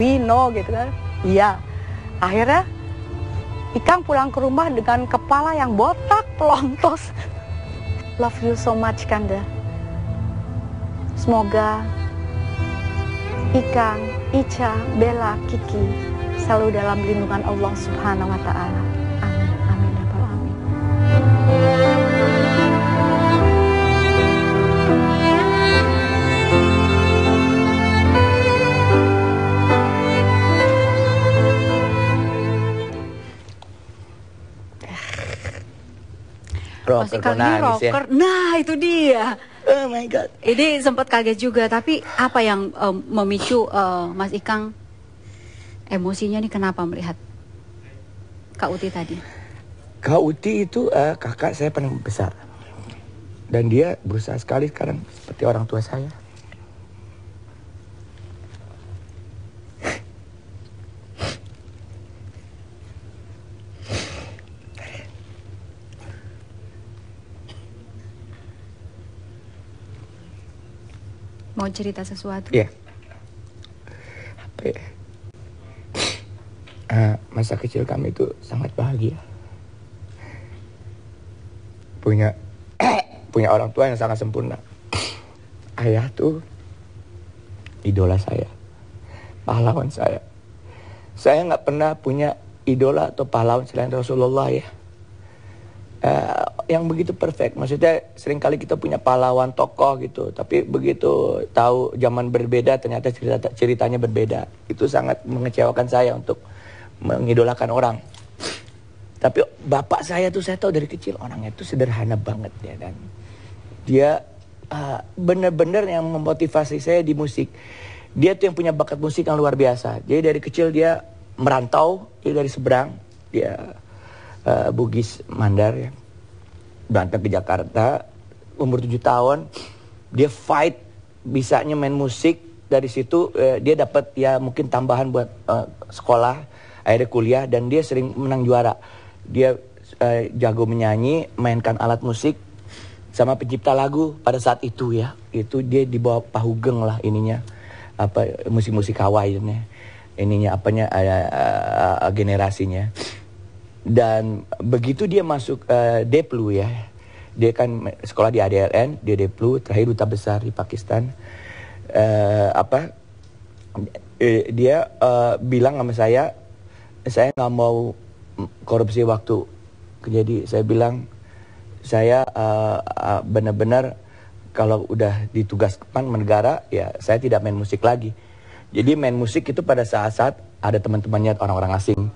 Wino gitu kan. Iya. Akhirnya Ikang pulang ke rumah dengan kepala yang botak, pelontos. Love you so much, Kanda. Semoga Ikang, Ica, Bella, Kiki selalu dalam lindungan Allah Subhanahu wa Ta'ala. Amin. Amin ya Rabbal Alamin. Rocker kok nangis ya? Nah itu dia. Oh my God. Ini sempat kaget juga, tapi apa yang memicu Mas Ikang emosinya nih, kenapa melihat Kak Uti tadi? Kak Uti itu kakak saya paling besar. Dan dia berusaha sekali sekarang seperti orang tua saya. Mau cerita sesuatu? Iya. Apa ya? Masa kecil kami itu sangat bahagia. Punya orang tua yang sangat sempurna. Ayah tuh idola saya, pahlawan saya. Saya nggak pernah punya idola atau pahlawan selain Rasulullah ya. Yang begitu perfect, maksudnya seringkali kita punya pahlawan tokoh gitu, tapi begitu tahu zaman berbeda ternyata ceritanya berbeda. Itu sangat mengecewakan saya untuk mengidolakan orang. Tapi bapak saya tuh saya tahu dari kecil orangnya tuh sederhana banget ya, dan dia benar-benar yang memotivasi saya di musik. Dia tuh yang punya bakat musik yang luar biasa. Jadi dari kecil dia merantau, dia dari seberang, dia Bugis Mandar ya. Berangkat ke Jakarta, umur 7 tahun, dia fight, bisanya main musik. Dari situ dia dapat ya mungkin tambahan buat sekolah, akhirnya kuliah, dan dia sering menang juara. Dia jago menyanyi, mainkan alat musik, sama pencipta lagu pada saat itu ya. Itu dia di bawah Pak Hugeng lah ininya, apa musik-musik Hawaii ininya apanya generasinya. Dan begitu dia masuk Deplu ya, dia kan sekolah di ADLN, dia Deplu, terakhir duta besar di Pakistan. Dia bilang sama saya nggak mau korupsi waktu. Jadi saya bilang, saya benar-benar kalau udah ditugaskan negara ya saya tidak main musik lagi. Jadi main musik itu pada saat-saat ada teman-temannya orang-orang asing.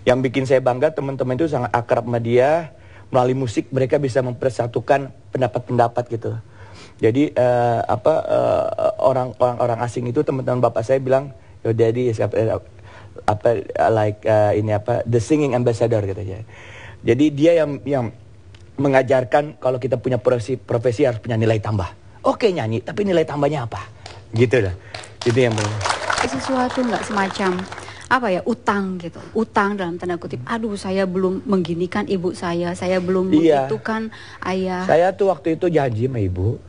Yang bikin saya bangga, teman-teman itu sangat akrab sama dia. Melalui musik mereka bisa mempersatukan pendapat-pendapat gitu. Jadi orang asing itu, teman-teman bapak saya bilang, yo daddy the singing ambassador gitu ya. Jadi dia yang mengajarkan kalau kita punya profesi harus punya nilai tambah. Oke nyanyi, tapi nilai tambahnya apa? Gitu dah. Itu yang Sesuatu nggak semacam apa ya, utang gitu, utang dalam tanda kutip. Aduh, saya belum mengginikan ibu saya belum menggitukan ayah. Saya tuh waktu itu janji sama ibu,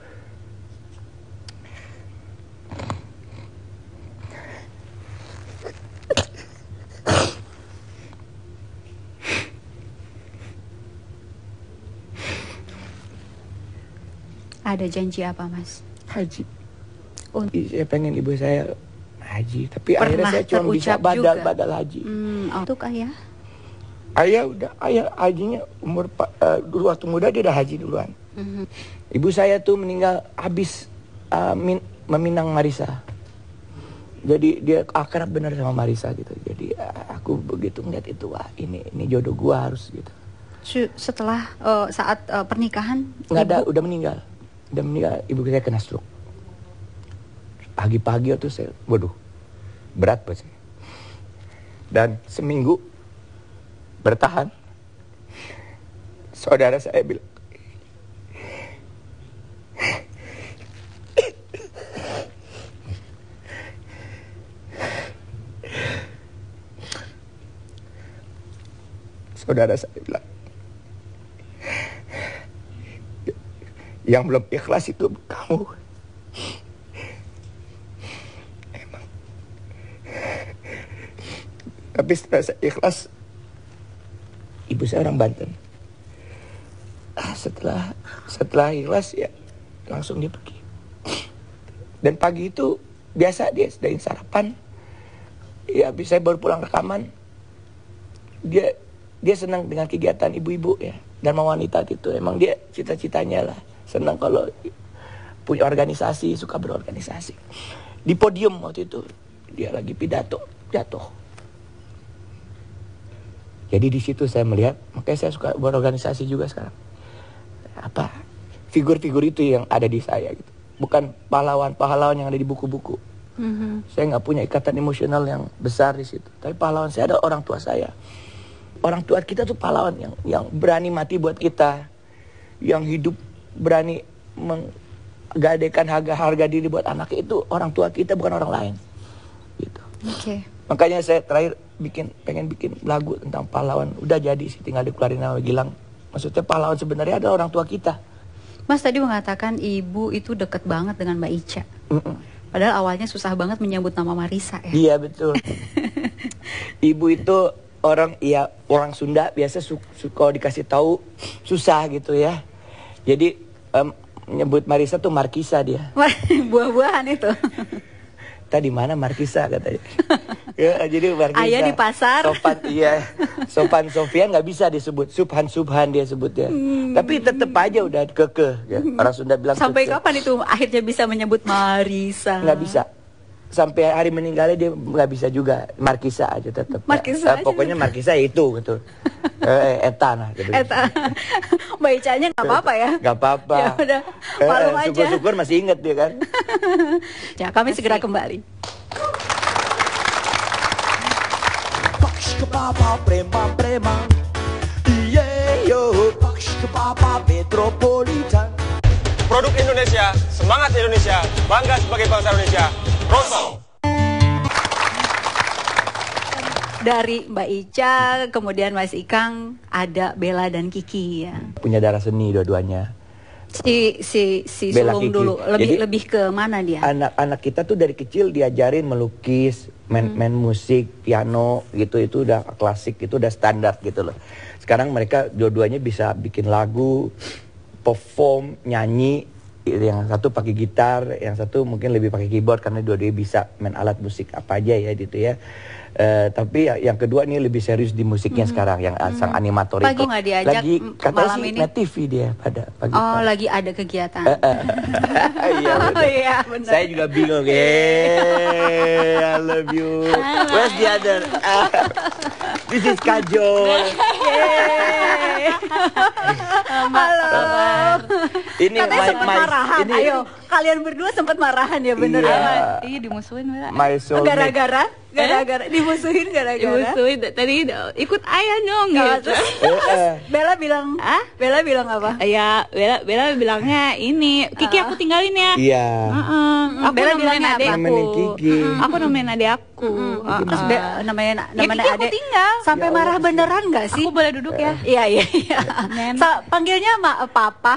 ada janji apa, Mas? haji. Saya pengen ibu saya haji, tapi pernah akhirnya saya cuma bisa badal haji. Untuk ayah? Ayah hajinya dulu waktu muda dia udah haji duluan. Ibu saya tuh meninggal habis meminang Marisa. Jadi dia akrab benar sama Marisa gitu. Jadi aku begitu ngeliat itu, wah ini jodoh gua harus gitu. Setelah saat pernikahan? Nggak ada, udah meninggal. Ibu saya kena stroke. Pagi-pagi tuh saya, waduh, berat buat saya. Dan seminggu bertahan, saudara saya bilang, yang belum ikhlas itu kamu. Tapi setelah saya ikhlas, ibu saya orang Banten. Setelah ikhlas ya langsung dia pergi. Dan pagi itu biasa dia sedain sarapan. Ya habis saya baru pulang rekaman. Dia senang dengan kegiatan ibu-ibu ya. Dharma wanita itu emang dia cita-citanya lah. Senang kalau punya organisasi, suka berorganisasi. Di podium waktu itu dia lagi pidato, jatuh. Jadi di situ saya melihat, makanya saya suka berorganisasi juga sekarang. Apa? Figur-figur itu yang ada di saya gitu. Bukan pahlawan-pahlawan yang ada di buku-buku. Saya nggak punya ikatan emosional yang besar di situ. Tapi pahlawan saya ada orang tua saya. Orang tua kita tuh pahlawan yang berani mati buat kita, yang hidup berani menggadaikan harga diri buat anak itu orang tua kita, bukan orang lain. Gitu. Oke. Makanya saya terakhir pengen bikin lagu tentang pahlawan. Udah jadi sih, tinggal dikeluarin nama Gilang. Maksudnya pahlawan sebenarnya adalah orang tua kita. Mas tadi mengatakan ibu itu deket banget dengan Mbak Ica. Padahal awalnya susah banget menyebut nama Marissa ya. Iya betul. Ibu itu orang Sunda biasa kalau dikasih tahu susah gitu ya. Jadi nyebut Marissa tuh Markisa dia. Buah-buahan itu. Tadi mana Markisa katanya. Ya, jadi Markisa. Ayah di pasar. Sopan iya. Sopan Sofian nggak bisa disebut. Subhan dia sebutnya. Tapi tetap aja udah kekeh ya. Orang Sunda bilang sampai kekeh. kapan itu akhirnya bisa menyebut Marissa? Nggak bisa. Sampai hari meninggalnya dia nggak bisa juga. Markisa aja tetap. Markisa aja. Pokoknya Markisa itu gitu. Eta nah gitu. Eta. Mbak Icanya nggak apa-apa ya? Nggak apa-apa. Ya udah, malum aja. Syukur-syukur masih inget dia kan. Ya, kami segera kembali. Paks ke papa preman-preman, yeah yo. Paks ke papa metropolitan. Produk Indonesia, semangat Indonesia, bangga sebagai bangsa Indonesia. Rosong. Dari Mbak Ica, kemudian Mas Ikang, ada Bella dan Kiki ya. Punya darah seni dua-duanya. Si Bella sulung Kiki. dulu, Jadi, lebih ke mana dia? Anak-anak kita tuh dari kecil diajarin melukis, main musik, piano gitu, itu udah klasik, itu udah standar gitu loh. Sekarang mereka dua-duanya bisa bikin lagu, perform, nyanyi. Yang satu pakai gitar, yang satu mungkin lebih pakai keyboard karena dua-duanya bisa main alat musik apa aja ya gitu ya. Tapi yang kedua ini lebih serius di musiknya sekarang, yang sang animator Pagi itu. nggak diajak Lagi katanya malam sih ini? net TV dia pada pagi. Oh, lagi ada kegiatan. Iya, Oh betul. iya, benar. Saya juga bingung. I love you. Where's the other? This is Kajol. Halo. Ini Katanya sempat marahan. ini Ayo, kalian berdua sempat marahan ya bener Iya. ya? Iya dimusuhin Mbak. my soulmate. Gara-gara dimusuhin gara-gara. Dimusuhin tadi ikut ayah dong Nggak, gitu. terus Bella bilang, Ah? Bella bilang apa? Ya Bella bilangnya ini Kiki aku tinggalin ya. Iya. Aku Bella nemenin bilangnya apa? adekku. Nemenin Kiki. Aku nemenin adek aku. Terus namanya Kiki aku adek tinggal. sampai marah beneran nggak sih? Aku boleh duduk ya. Iya. Nen. Panggilnya papa.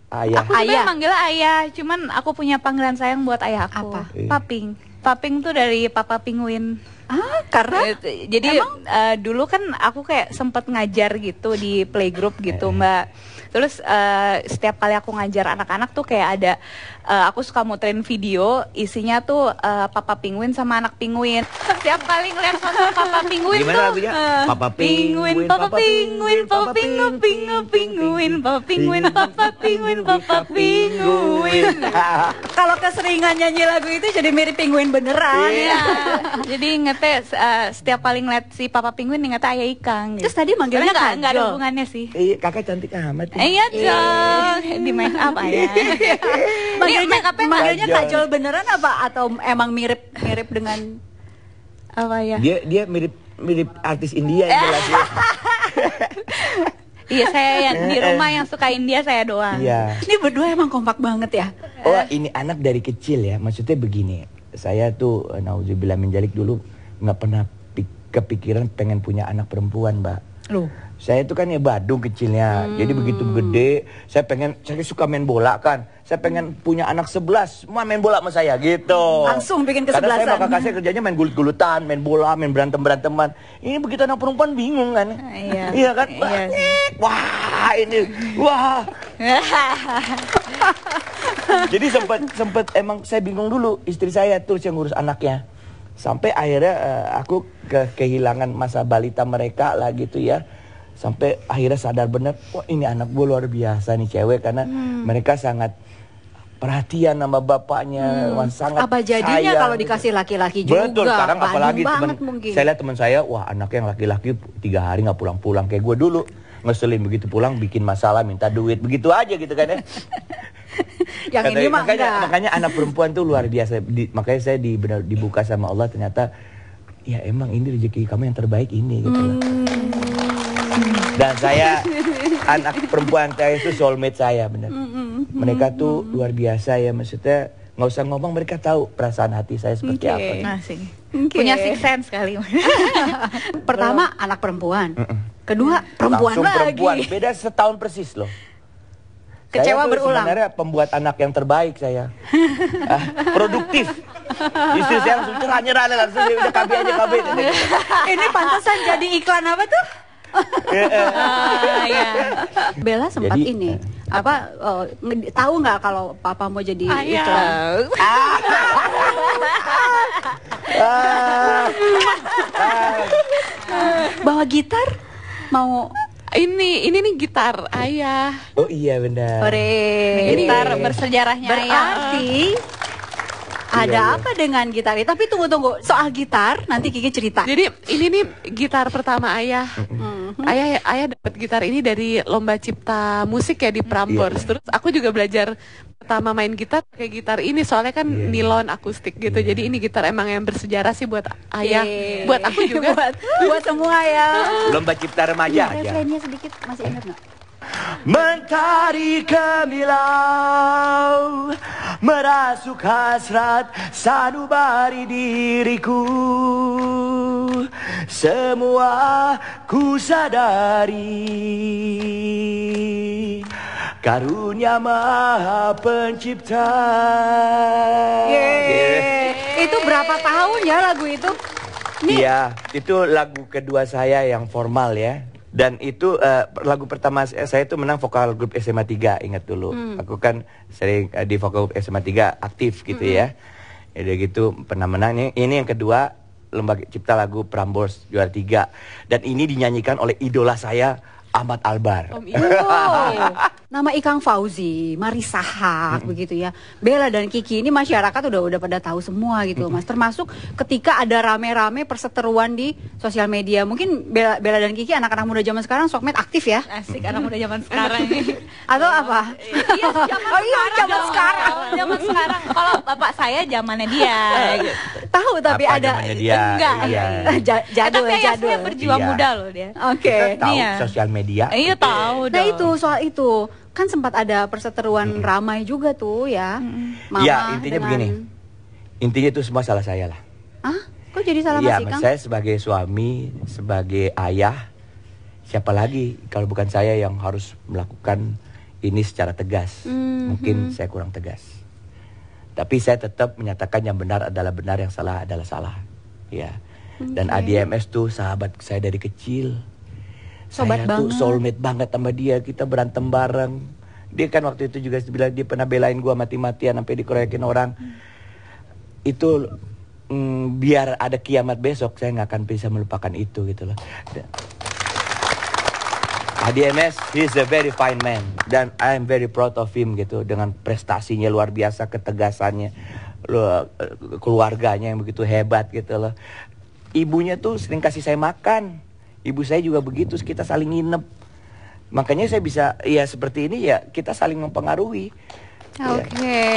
Ayah. Aku sebenarnya Ayah. manggil ayah, cuman aku punya panggilan sayang buat ayah aku. Apa? Paping. Paping tuh dari Papa Penguin. Karena Jadi dulu kan aku kayak sempet ngajar gitu di playgroup gitu Mbak. Terus setiap kali aku ngajar anak-anak tuh kayak ada aku suka muterin video isinya tuh Papa Penguin sama anak penguin. Setiap kali ngeliat foto Papa Penguin Gimana tuh lagunya? Papa Penguin, Papa Penguin, Papa Penguin, Penguin, Papa Penguin, Papa Penguin, Papa Penguin. kalau keseringan nyanyi lagu itu jadi mirip penguin beneran. Iya. Jadi ingetnya setiap kali ngeliat si Papa Penguin ingetnya ayah Ikang. Terus tadi manggilnya nggak ada Kajol. hubungannya sih. Kakak cantik amat. Iya dong, di make up ayah. Manggilnya Kajol. Kajol beneran apa atau emang mirip dengan Apa ya? Dia mirip artis India yang jelas ya. Iya saya yang di rumah yang suka India saya doang. Iya. ini berdua emang kompak banget ya? Oh, ini anak dari kecil ya. Maksudnya begini. Saya tuh nauzubillah min dzalik dulu nggak pernah kepikiran pengen punya anak perempuan, Mbak. Loh. Saya itu kan ya Badung kecilnya, jadi begitu gede, saya suka main bola kan, saya pengen punya anak 11, semua main bola sama saya gitu. Langsung bikin Karena kesebelasan. saya sama kakak saya kerjanya main gulut-gulutan, main bola, main berantem-beranteman. Ini begitu anak perempuan bingung kan, iya kan, wah ini, wah. Jadi sempet emang saya bingung dulu, istri saya terus yang ngurus anaknya. Sampai akhirnya aku kehilangan masa balita mereka lah gitu ya. Sampai akhirnya sadar benar, wah ini anak gue luar biasa nih cewek. Karena mereka sangat perhatian sama bapaknya, sangat Apa jadinya sayang, kalau dikasih laki-laki juga? betul, sekarang apalagi banget mungkin. saya lihat teman saya, wah anaknya yang laki-laki 3 hari nggak pulang-pulang. Kayak gue dulu, ngeselin begitu pulang bikin masalah, minta duit, begitu aja gitu kan ya. Yang ini mah makanya anak perempuan tuh luar biasa. Makanya saya dibuka sama Allah, ternyata ya emang ini rezeki kamu yang terbaik ini gitu loh. Dan saya anak perempuan saya itu soulmate saya benar. Mereka tuh luar biasa ya, maksudnya nggak usah ngomong, mereka tahu perasaan hati saya seperti apa. Asik. Punya six sense kali. Pertama anak perempuan, kedua perempuan Langsung lagi. perempuan, beda setahun persis loh. Kecewa saya tuh berulang. Sebenarnya pembuat anak yang terbaik saya. Produktif. Istri saya langsung nyerah langsung dia udah KB aja KB. Ini pantesan jadi iklan apa tuh? Bella sempat Jadi, ini tahu nggak kalau papa mau jadi iklan? Bawa gitar mau Ini nih gitar ayah. Oh iya benar. Gitar bersejarahnya ayah. berarti ada apa dengan gitar ini? Tapi tunggu soal gitar nanti Kiki cerita. Jadi ini nih gitar pertama ayah. Ayah dapat gitar ini dari lomba cipta musik ya di Prambors. Terus aku juga belajar pertama main gitar pakai gitar ini, soalnya kan nilon akustik gitu. Jadi ini gitar emang yang bersejarah sih buat ayah, buat aku juga, buat semua ya. Lomba cipta remaja aja. Refrennya sedikit masih ingat nggak? Mentari kemilau merasuk hasrat sanubari diriku. Semua ku sadari karunia Maha Pencipta. Itu berapa tahun ya lagu itu? Iya, itu lagu kedua saya yang formal ya. Dan itu lagu pertama saya itu menang vokal grup SMA 3, ingat dulu. Aku kan sering di vokal grup SMA 3 aktif gitu ya. Udah gitu pernah menang. Ini yang kedua, lomba cipta lagu Prambors juara 3. Dan ini dinyanyikan oleh idola saya, Ahmad Albar. Nama Ikang Fauzi, Marisa Haque begitu ya. Bella dan Kiki ini masyarakat udah pada tahu semua gitu, Mas. Termasuk ketika ada rame-rame perseteruan di sosial media. Mungkin Bella dan Kiki anak-anak muda zaman sekarang sosmed aktif ya. Asik anak muda zaman sekarang ini. Atau apa? Iya, zaman sekarang. Zaman sekarang. Kalau bapak saya zamannya dia gitu. Tahu tapi Apa ada zamannya dia? enggak. Iya. jadul Tapi ayah jadul. saya berjiwa Iya. muda loh dia. Oke. Tahu Iya. sosial media. Iya tahu Nah dong. itu soal itu kan sempat ada perseteruan ramai juga tuh ya. Mama Ya intinya dengan- begini. Intinya itu semua salah saya lah. Ah, kok jadi salah Iya, Mas Ikang? saya sebagai suami, sebagai ayah, siapa lagi kalau bukan saya yang harus melakukan ini secara tegas. Mungkin saya kurang tegas. Tapi saya tetap menyatakan yang benar adalah benar, yang salah adalah salah. Ya. Dan ADMS tuh sahabat saya dari kecil. Sobat Saya tuh banget. soulmate banget sama dia, kita berantem bareng. Dia kan waktu itu juga bilang dia pernah belain gua mati-matian sampai dikeroyokin orang. Itu biar ada kiamat besok saya nggak akan bisa melupakan itu gitu loh. ADMS, he is a very fine man dan I am very proud of him gitu, dengan prestasinya luar biasa, ketegasannya, keluarganya yang begitu hebat gitu loh. Ibunya tuh sering kasih saya makan, ibu saya juga begitu, kita saling nginep. Makanya saya bisa ya seperti ini ya, kita saling mempengaruhi. Oke.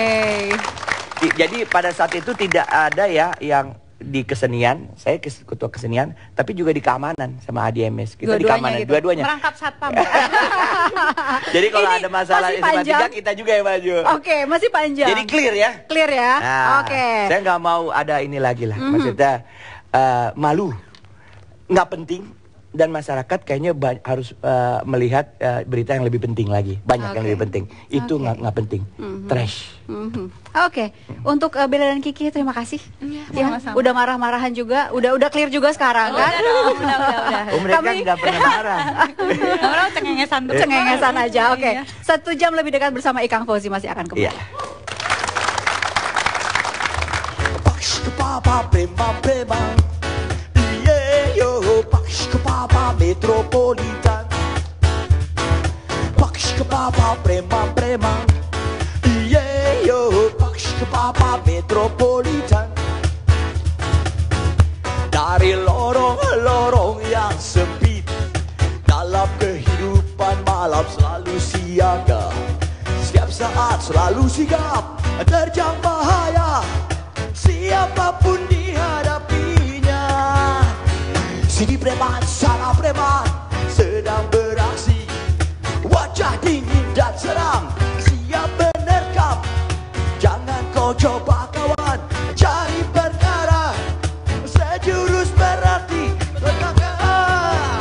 Jadi pada saat itu tidak ada ya yang di kesenian, saya ketua kesenian, tapi juga di keamanan sama ADMS. Kita di keamanan, gitu. dua-duanya. Merangkap satpam. Jadi kalau Ini ada masalah masih SMA 3 panjang. kita juga yang maju. Oke, masih panjang. Jadi clear ya. Clear ya. Nah, Oke. saya nggak mau ada ini lagi lah. Maksudnya malu, nggak penting. dan masyarakat kayaknya harus melihat berita yang lebih penting lagi, banyak yang lebih penting. Itu nggak penting, trash. Oke, untuk Bella dan Kiki terima kasih. Ya, udah marah-marahan juga, udah clear juga sekarang kan? Udah. Mereka nggak pernah marah. Orang cengengesan terus. Cengengesan aja. Oke, 1 jam lebih dekat bersama Ikang Fauzi masih akan kembali. Iya. Papa preman yeah yo Pax ke papa metropolitan Pax ke papa preman yeah yo Pax ke papa metropolitan dari lorong-lorong yang sempit dalam kehidupan malam selalu siaga setiap saat selalu sigap terjang bahaya siapapun dihadapinya. Sini preman, sana preman sedang beraksi, wajah dingin dan seram, siap menerkam. Jangan kau coba kawan, cari perkara, sejurus berarti berkakak.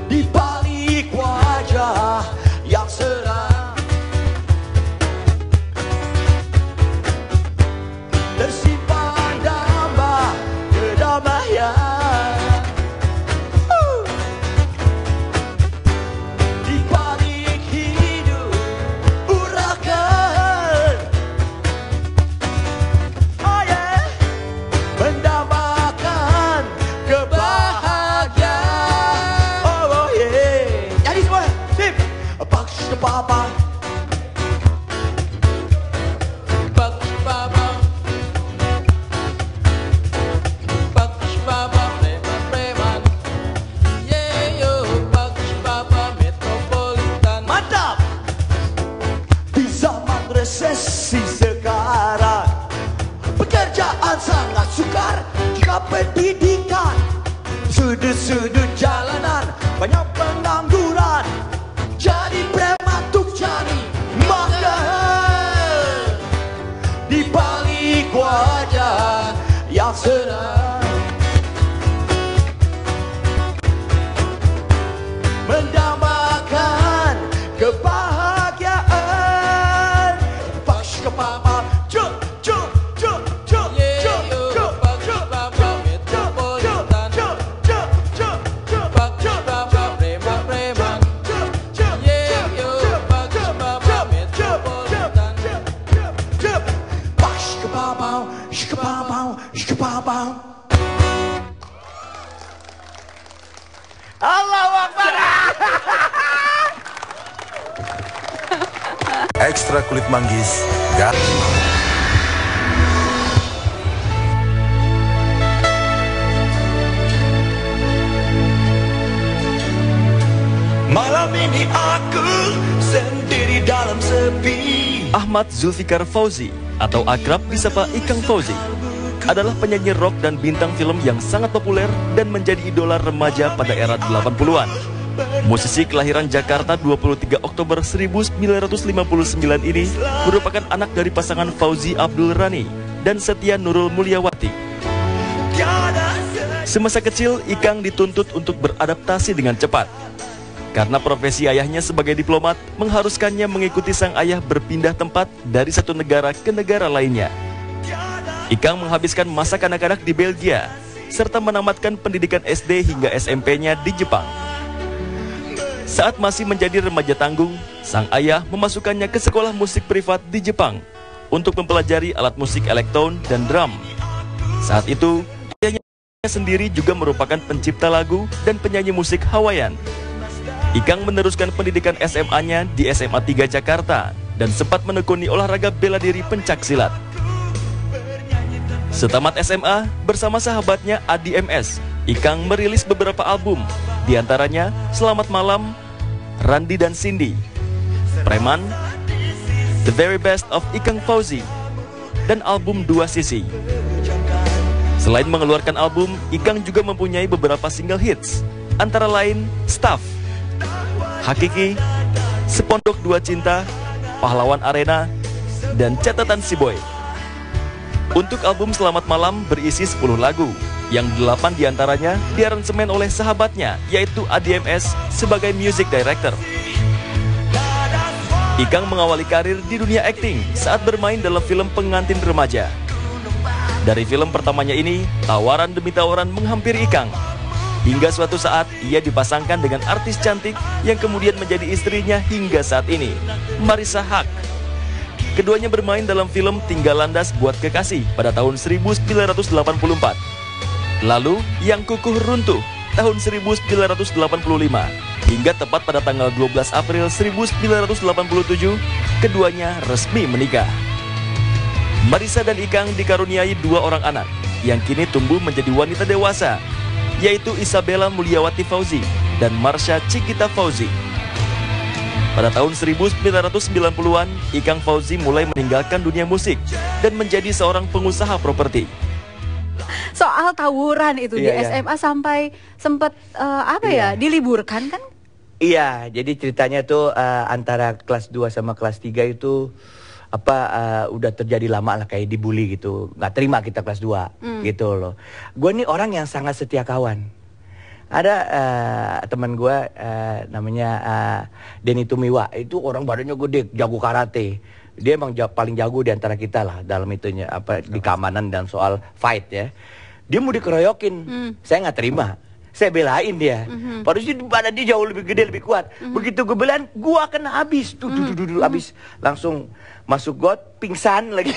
Di balik wajah yang seram tersimpan damba kedamaian. Di balik hidup urakan, oh yeah, mendambakan kebahagiaan. Oh yeah, jadi semua sip, Pax ke papa. Resesi sekarang, pekerjaan sangat sukar, jika pendidikan sudut-sudut jalanan banyak pengangguran, jadi preman untuk cari makan. Di balik wajah yang senang mendambakan kebahagiaan. Papa, cuk, cuk, cuk, cuk, cuk, cuk, cuk, metropolitan, cuk, cuk, cuk, cuk, cuk, preman, preman, cuk, cuk, yo, Papa metropolitan, cuk, cuk, Pax ke papa, ke papa. Allahu Akbar. Ekstra kulit manggis, Malam ini aku sendiri dalam sepi. Ahmad Zulfikar Fauzi atau akrab disapa Ikang Fauzi adalah penyanyi rock dan bintang film yang sangat populer dan menjadi idola remaja pada era 80-an. Musisi kelahiran Jakarta 23 Oktober 1959 ini merupakan anak dari pasangan Fauzi Abdul Rani dan Setia Nurul Mulyawati. Semasa kecil, Ikang dituntut untuk beradaptasi dengan cepat. Karena profesi ayahnya sebagai diplomat mengharuskannya mengikuti sang ayah berpindah tempat dari satu negara ke negara lainnya. Ikang menghabiskan masa kanak-kanak di Belgia, serta menamatkan pendidikan SD hingga SMP-nya di Jepang. Saat masih menjadi remaja tanggung, sang ayah memasukkannya ke sekolah musik privat di Jepang untuk mempelajari alat musik elektron dan drum. Saat itu, ayahnya sendiri juga merupakan pencipta lagu dan penyanyi musik Hawaiian. Ikang meneruskan pendidikan SMA-nya di SMA 3 Jakarta dan sempat menekuni olahraga bela diri pencaksilat. Setamat SMA, bersama sahabatnya Adi MS, Ikang merilis beberapa album, di antaranya Selamat Malam, Randi dan Cindy, Preman, The Very Best of Ikang Fauzi, dan album Dua Sisi. Selain mengeluarkan album, Ikang juga mempunyai beberapa single hits, antara lain Staff, Hakiki, Sepondok Dua Cinta, Pahlawan Arena, dan Catatan Si Boy. Untuk album Selamat Malam berisi 10 lagu, yang 8 diantaranya diaransemen oleh sahabatnya, yaitu ADMS sebagai music director. Ikang mengawali karir di dunia akting saat bermain dalam film pengantin remaja. Dari film pertamanya ini, tawaran demi tawaran menghampiri Ikang. Hingga suatu saat, ia dipasangkan dengan artis cantik yang kemudian menjadi istrinya hingga saat ini, Marissa Haq. Keduanya bermain dalam film Tinggal Landas Buat Kekasih pada tahun 1984. Lalu, Yang Kukuh Runtuh tahun 1985. Hingga tepat pada tanggal 12 April 1987, keduanya resmi menikah. Marissa dan Ikang dikaruniai 2 orang anak yang kini tumbuh menjadi wanita dewasa, yaitu Isabella Mulyawati Fauzi dan Marsha Cikita Fauzi. Pada tahun 1990-an, Ikang Fauzi mulai meninggalkan dunia musik dan menjadi seorang pengusaha properti. Soal tawuran itu di SMA sampai sempat diliburkan kan? Iya, jadi ceritanya tuh antara kelas 2 sama kelas 3 itu udah terjadi lama lah, kayak dibully gitu. Nggak terima kita kelas 2 gitu loh. Gue nih orang yang sangat setia kawan. Ada teman gue namanya Denny Tumiwa, itu orang badannya gede, jago karate. Dia emang paling jago di antara kita lah dalam itunya, di keamanan dan soal fight ya. Dia mau dikeroyokin, saya nggak terima. Saya belain dia. Padahal badan dia jauh lebih gede, lebih kuat. Begitu gue belain, gue akan habis. Habis. Langsung masuk got, pingsan lagi.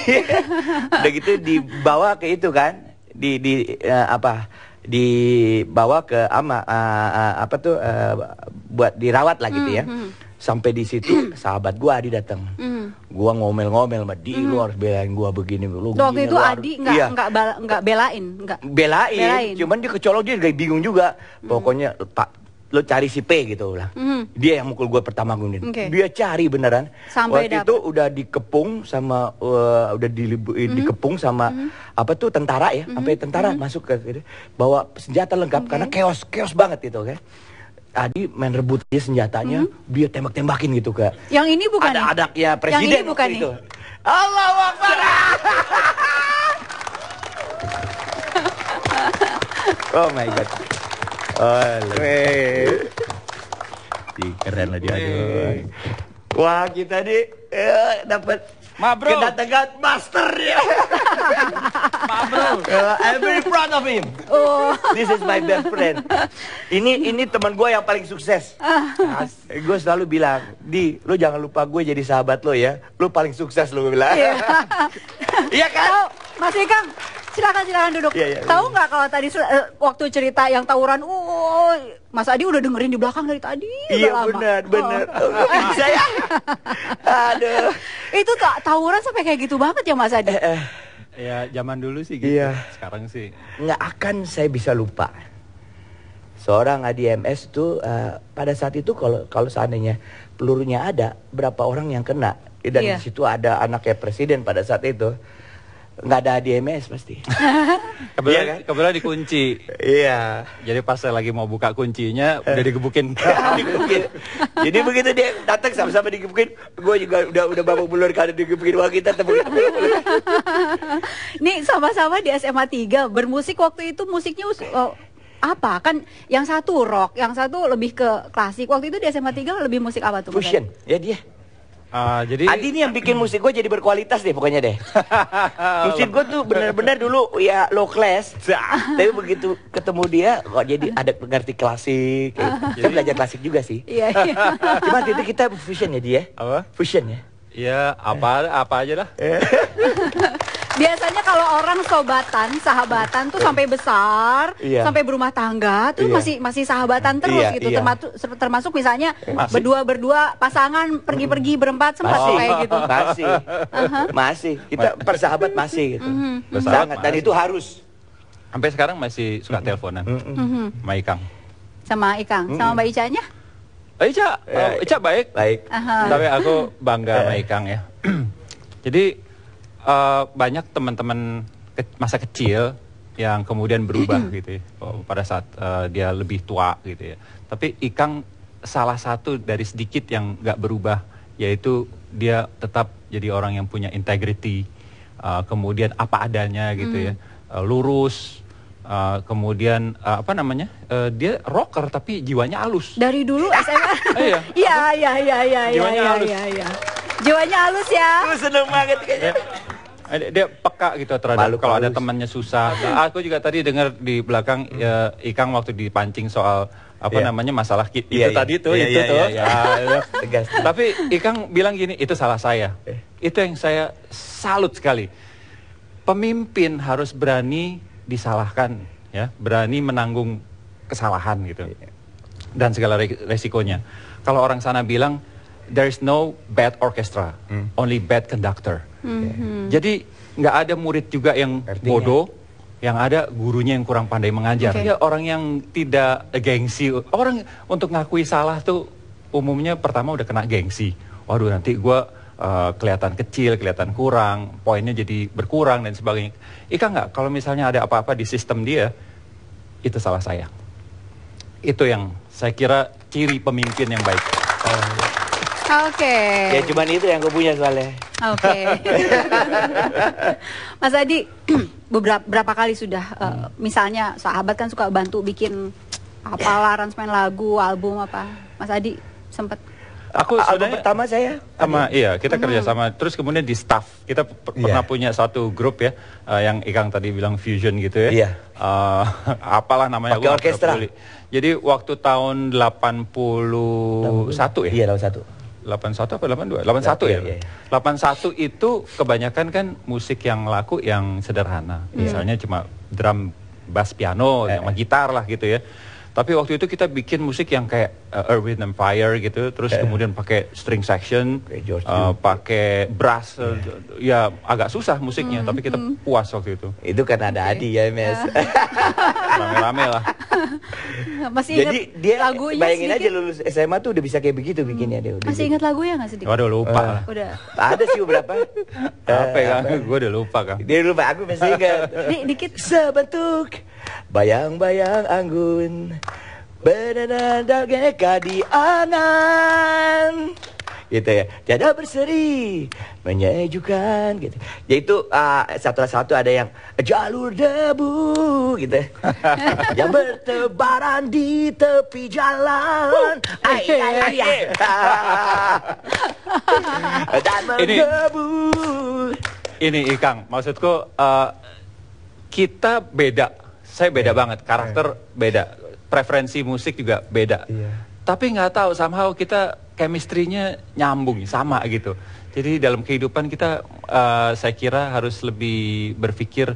Udah gitu dibawa ke itu kan. Dibawa ke buat dirawat lah gitu ya. Sampai di situ sahabat gue Adi datang. Gua ngomel-ngomel sama dia, lu harus belain gua begini. Waktu itu Adi nggak belain, cuman dia kecolok, dia kayak bingung juga. Pokoknya Pak, lo cari si P gitu lah. Dia yang mukul gua pertama gue. Dia cari beneran. Sampai waktu itu udah dikepung sama dikepung sama tentara ya, sampai tentara masuk ke bawa senjata lengkap karena chaos banget itu kan. Adi main rebut dia senjatanya, dia tembak-tembakin gitu Kak. Yang ini bukan ada anaknya presiden. Yang ini bukan itu. Allahu Akbar. Oh my God. Keren lah dia. Wah, kita dapat kedatangan master ya. I'm very proud of him. This is my best friend. Ini teman gue yang paling sukses. Gue selalu bilang, Di, lo jangan lupa gue jadi sahabat lo ya. Lo paling sukses lo, gue bilang. Iya kan? Mas Ikang, silakan duduk. Tahu nggak kalau tadi waktu cerita yang tawuran, Mas Adi udah dengerin di belakang dari tadi. Iya benar. Saya. Aduh. Itu tawuran sampai kayak gitu banget ya Mas Adi? Ya zaman dulu sih gitu. Iya. Sekarang sih nggak akan saya bisa lupa. Seorang ADMS tuh pada saat itu kalau seandainya pelurunya ada, berapa orang yang kena. Dan di situ ada anaknya presiden pada saat itu. Nggak ada ADMS pasti. Kebetulan dikunci. Iya. Jadi pas saya lagi mau buka kuncinya udah digebukin. Jadi begitu dia datang sama-sama digebukin, gue juga udah babak belur karena digebukin. Wah, kita tepuk. Nih sama-sama di SMA 3 bermusik waktu itu, musiknya apa? Kan yang satu rock, yang satu lebih ke klasik. Waktu itu di SMA 3 lebih musik apa tuh? Fusion. Ya dia. Jadi Adi ini yang bikin musik gue jadi berkualitas deh pokoknya deh. Musik gue tuh benar-benar dulu ya low class. Tapi begitu ketemu dia kok jadi ada ngerti klasik. Saya belajar klasik juga sih. Iya. Cuma itu kita fusion ya dia. Apa? Fusion ya. Ya apa aja lah. Biasanya kalau orang sahabatan tuh sampai besar, sampai berumah tangga tuh masih sahabatan terus gitu. Termasuk misalnya berdua pasangan pergi-pergi berempat sempat kayak gitu. Masih. Kita persahabat masih gitu. Sangat, dan itu harus. Sampai sekarang masih suka teleponan sama Ikang. Sama Mbak Icanya? Ica baik. Tapi aku bangga sama Ikang ya. Jadi banyak teman-teman masa kecil yang kemudian berubah gitu ya, pada saat dia lebih tua gitu ya. Tapi Ikang salah satu dari sedikit yang nggak berubah, yaitu dia tetap jadi orang yang punya integrity, kemudian apa adanya gitu ya, lurus, Kemudian apa namanya? Dia rocker tapi jiwanya halus. Dari dulu SMA. Iya. Iya. Jiwanya halus. Iya. Jiwanya halus ya. Aku seneng banget kayaknya. Dia peka gitu terhadap kalau ada temannya susah. Aku juga tadi dengar di belakang Ikang waktu dipancing soal apa namanya masalah itu tadi tuh. Tegas. Tapi Ikang bilang gini, itu salah saya. Itu yang saya salut sekali. Pemimpin harus berani disalahkan, ya, berani menanggung kesalahan gitu, dan segala resikonya. Kalau orang sana bilang there is no bad orchestra, only bad conductor. Jadi nggak ada murid juga yang bodoh, yang ada gurunya yang kurang pandai mengajar. Ya, orang yang tidak gengsi, orang untuk ngakui salah tuh umumnya pertama udah kena gengsi. Waduh, nanti gue kelihatan kecil, kelihatan kurang, poinnya jadi berkurang dan sebagainya. Ika nggak, kalau misalnya ada apa-apa di sistem dia, itu salah saya. Itu yang saya kira ciri pemimpin yang baik. Oke. Ya cuman itu yang gue punya soalnya. Oke. Mas Adi, berapa kali sudah, misalnya sahabat kan suka bantu bikin apalah aransemen lagu, album apa. Mas Adi sempat. Album pertama saya sama kita kerja sama, terus kemudian di staff kita pernah punya satu grup ya, yang Ikang tadi bilang fusion gitu ya. Apalah namanya, pakai orkestra. Jadi waktu tahun 81 ya. Iya, 81. 81 apa 82? 81 ya. 81 itu kebanyakan kan musik yang laku yang sederhana. Misalnya cuma drum, bass, piano, sama gitar lah gitu ya. Tapi waktu itu kita bikin musik yang kayak Earth, Wind and Fire gitu, terus kemudian pakai string section, pakai brass, ya agak susah musiknya, tapi kita puas waktu itu. Itu karena ada Adi ya, Mes. Rame-rame lah. Masih jadi dia lagunya bayangin sedikit? aja lulus SMA tuh udah bisa kayak begitu bikinnya dia. Masih ingat lagunya nggak sedikit? Waduh, lupa. Udah. Ada sih beberapa. Apa ya? Gue udah lupa kan. Dia lupa, aku masih ingat. Dikit. Sebentuk bayang-bayang anggun bernada geka di angan, gitu ya, tiada berseri menyejukkan gitu. Yaitu satu ada yang jalur debu gitu yang bertebaran di tepi jalan dan berdebu. Ini Ikang, maksudku kita beda, saya beda banget, karakter beda, preferensi musik juga beda. Tapi nggak tahu, somehow kita chemistry-nya nyambung, sama gitu. Jadi dalam kehidupan kita, saya kira harus lebih berpikir,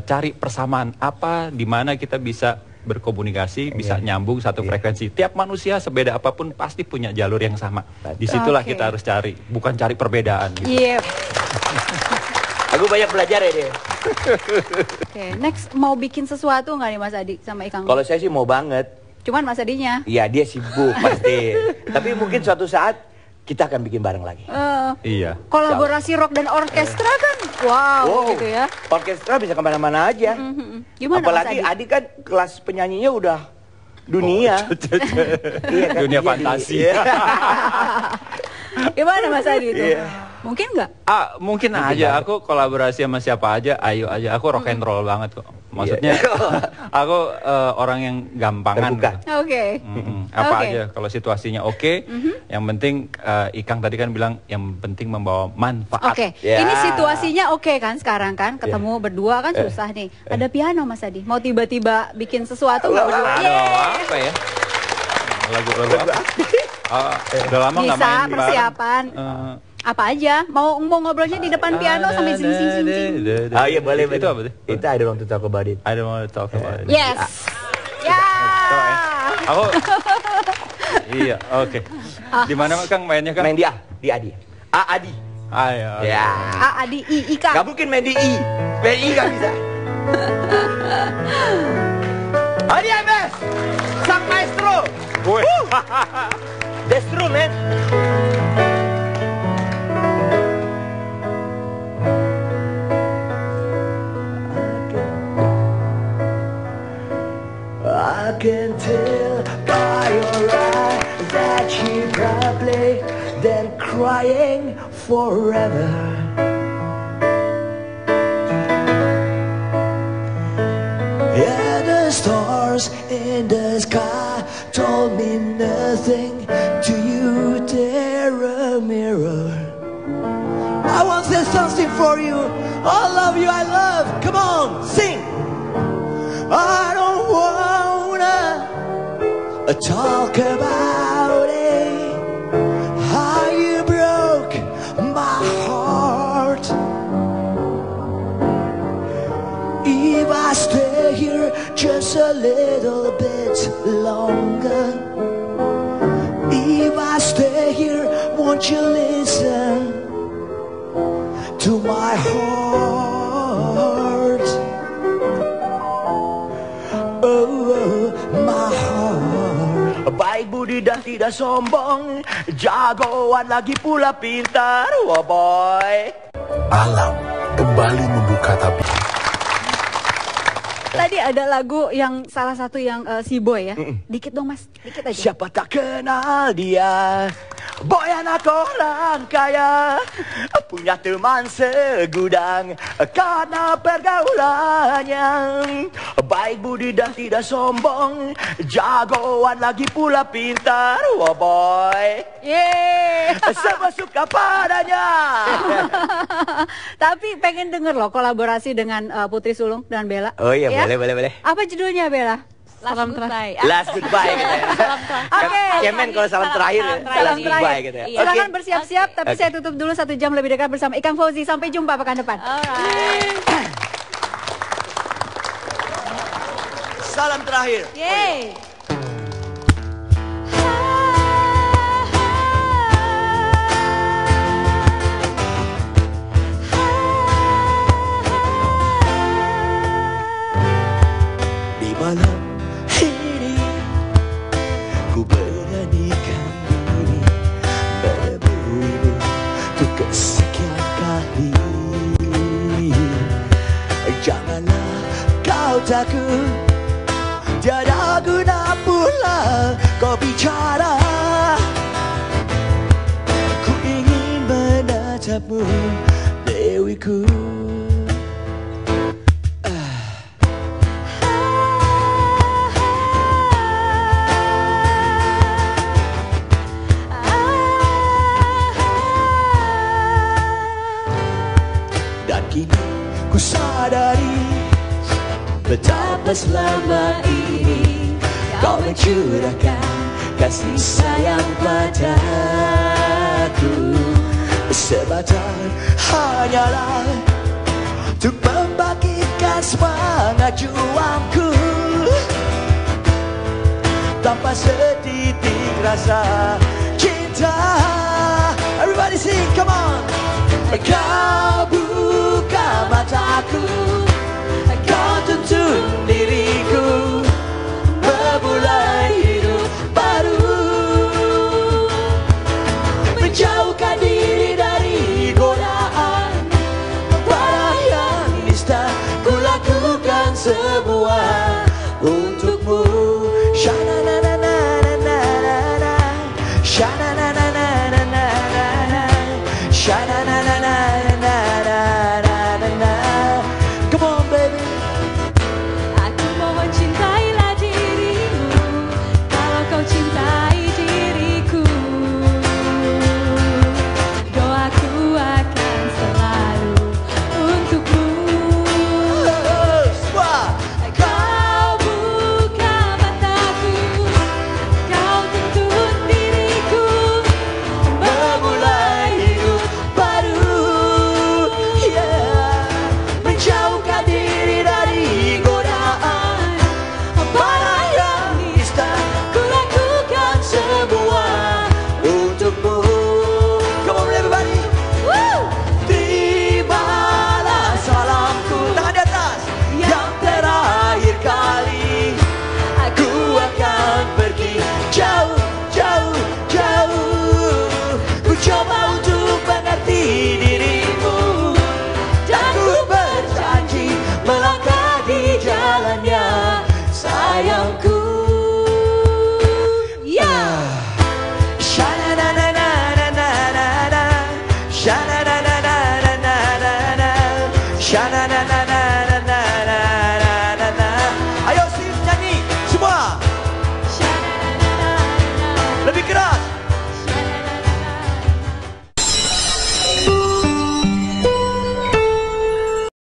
cari persamaan apa, di mana kita bisa berkomunikasi, bisa nyambung satu frekuensi. Tiap manusia sebeda apapun pasti punya jalur yang sama. Disitulah kita harus cari, bukan cari perbedaan. Gitu. Aku banyak belajar ya dia. Oke, next mau bikin sesuatu nggak nih Mas Adi sama Ikang? Kalau saya sih mau banget. Cuman Mas Adinya? Iya, dia sibuk pasti. Tapi mungkin suatu saat kita akan bikin bareng lagi. Iya. Kolaborasi rock dan orkestra kan, wow gitu ya. Orkestra bisa kemana-mana aja. Gimana apalagi Mas Adi Adi? kan kelas penyanyinya udah dunia. Iya kan? Dunia fantasi. Gimana Mas Adi itu? Mungkin nggak? Mungkin aja. Aku kolaborasi sama siapa aja, ayo aja. Aku rock and roll banget kok. Maksudnya, aku orang yang gampangan. Oke. Apa aja. Kalau situasinya oke. Yang penting Ikang tadi kan bilang, yang penting membawa manfaat. Oke. Ini situasinya oke kan sekarang kan? Ketemu berdua kan susah nih. Ada piano Mas Adi. Mau tiba-tiba bikin sesuatu nggak berdua? Apa ya? Lagu-lagu apa? Udah lama nggak main. Bisa persiapan. Apa aja? Mau ngobrolnya di depan piano sambil zing. Oh iya boleh. Itu apa tuh? Itu I don't want to talk about it. I don't want to talk about it. Yes. Ya. Aku. Iya, oke. Di mana Kang mainnya Kang? Main di Adi. Adi. Ayo. Ya. Adi Ikang. Gak mungkin main di I. Main I gak bisa. Adi MS. Sang maestro. That's true, man. I can tell by your eyes that you're probably then crying forever. Yeah. stars in the sky told me nothing. Do you dare a mirror? I want to say something for you. All of you I love. Come on, sing. I don't wanna talk about it, how you broke my heart. If I stay here just a little bit longer, if I stay here, won't you listen to my heart? Oh, my heart. Baik budi dan tidak sombong, jagoan lagi pula pintar, oh boy. Alam kembali membuka tabir. Tadi ada lagu yang salah satu yang si Boy ya. Dikit dong Mas, dikit aja. Siapa tak kenal dia, Boy anak orang kaya, punya teman segudang karena pergaulannya. Baik budi dan tidak sombong, jagoan lagi pula pintar, oh boy. Yeay. Semua suka padanya. Tapi pengen denger loh kolaborasi dengan Putri Sulung dan Bella. Oh iya, ya? boleh. Apa judulnya Bella? Salam goodbye. Last goodbye gitu ya. Oke. Cemen kalau salam terakhir ya. Last goodbye gitu ya. Silakan bersiap-siap, tapi saya tutup dulu 1 jam lebih dekat bersama Ikang Fauzi. Sampai jumpa pekan depan. Salam terakhir. Yeay. Di malam ini ku beranikan diri menemuimu untuk kesekian kali. Janganlah kau takut, tiada guna pula kau bicara. Ku ingin menatapmu, dewiku. Dan kini ku sadari betapa selama ini kau mencurahkan kasih sayang padaku. Sebatas hanyalah untuk membangkitkan semangat juangku, tanpa setitik rasa cinta. Everybody sing, come on. Kau buka mataku, kau tuntun diriku memulai hidup baru, menjauhkan diri dari godaan para yang nista. Ku lakukan semua untukmu. Sha-na-na-na-na-na-na-na, sha-na-na-na-na-na-na-na, sha-na-na-na-na-na-na-na. Come on baby. Aku mohon cintailah dirimu kalau kau cintai diriku. Doaku akan selalu untukmu. Kau buka mataku, kau tuntun diriku memulai hidup baru, yeah. Menjauhkan diri dari godaan para yang nista. Ku lakukan semua untukmu. Come on everybody. Terimalah salamku, tangan di atas. Yang terakhir kali aku akan pergi jauh, jauh, jauh. Ku coba untuk mengerti dirimu, dan ku berjanji melangkah di jalannya